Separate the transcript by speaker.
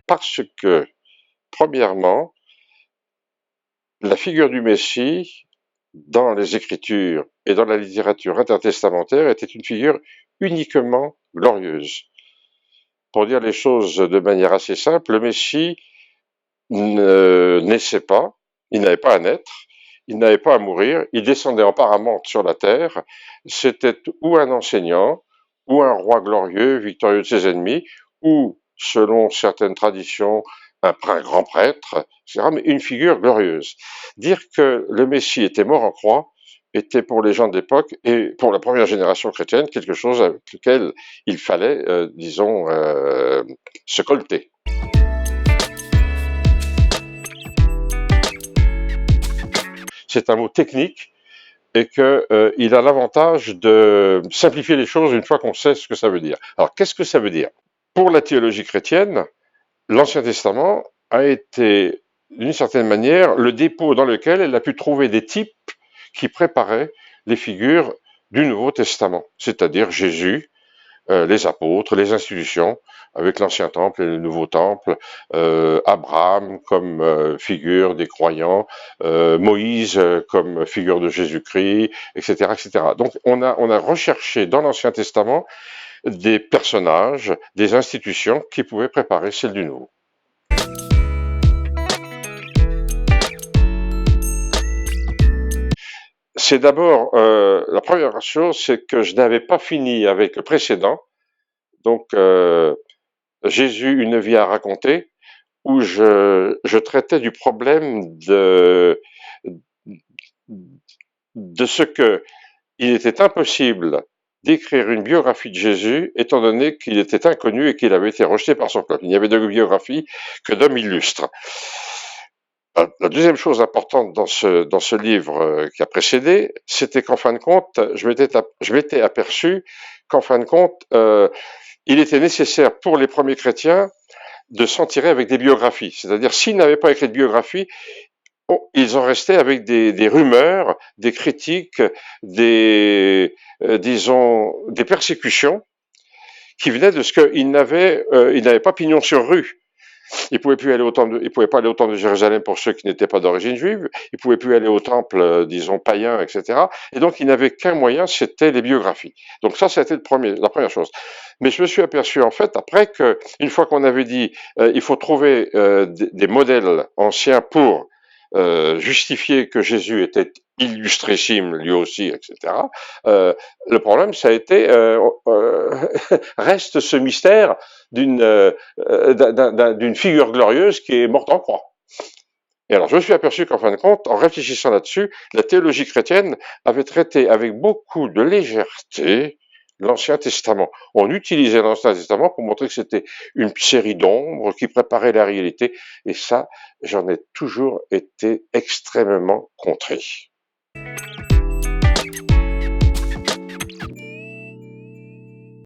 Speaker 1: Parce que, premièrement, la figure du Messie, dans les Écritures et dans la littérature intertestamentaire, était une figure uniquement glorieuse. Pour dire les choses de manière assez simple, le Messie ne naissait pas, il n'avait pas à naître, il n'avait pas à mourir, il descendait en paramente sur la terre, c'était ou un enseignant, ou un roi glorieux, victorieux de ses ennemis, ou, selon certaines traditions, un grand prêtre, etc., mais une figure glorieuse. Dire que le Messie était mort en croix était pour les gens de l'époque et pour la première génération chrétienne quelque chose avec lequel il fallait, disons, se colter. C'est un mot technique et qu'il a l'avantage de simplifier les choses une fois qu'on sait ce que ça veut dire. Alors, qu'est-ce que ça veut dire? Pour la théologie chrétienne, l'Ancien Testament a été, d'une certaine manière, le dépôt dans lequel elle a pu trouver des types qui préparaient les figures du Nouveau Testament, c'est-à-dire Jésus, les apôtres, les institutions, avec l'Ancien Temple et le Nouveau Temple, Abraham comme figure des croyants, Moïse comme figure de Jésus-Christ, etc., etc. Donc on a recherché dans l'Ancien Testament des personnages, des institutions qui pouvaient préparer celles du Nouveau. C'est d'abord, la première chose, c'est que je n'avais pas fini avec le précédent, donc Jésus, une vie à raconter, où je traitais du problème de ce que il était impossible d'écrire une biographie de Jésus, étant donné qu'il était inconnu et qu'il avait été rejeté par son peuple. Il n'y avait de biographie que d'hommes illustres. La deuxième chose importante dans ce livre qui a précédé, c'était qu'en fin de compte, je m'étais aperçu qu'en fin de compte, il était nécessaire pour les premiers chrétiens de s'en tirer avec des biographies. C'est-à-dire, s'ils n'avaient pas écrit de biographie, ils en restaient avec des rumeurs, des critiques, disons, des persécutions qui venaient de ce qu'ils n'avaient pas pignon sur rue. Ils pouvaient plus aller ils pouvaient pas aller au temple de Jérusalem pour ceux qui n'étaient pas d'origine juive. Ils pouvaient plus aller au temple, disons, païen, etc. Et donc, ils n'avaient qu'un moyen, c'était les biographies. Donc ça, c'était la première chose. Mais je me suis aperçu, en fait, après que, une fois qu'on avait dit, il faut trouver des modèles anciens pour justifier que Jésus était illustrissime lui aussi, etc. Le problème, ça a été reste ce mystère d'une figure glorieuse qui est morte en croix. Et alors, je me suis aperçu qu'en fin de compte, en réfléchissant là-dessus, la théologie chrétienne avait traité avec beaucoup de légèreté l'Ancien Testament. On utilisait l'Ancien Testament pour montrer que c'était une série d'ombres qui préparait la réalité. Et ça, j'en ai toujours été extrêmement contré.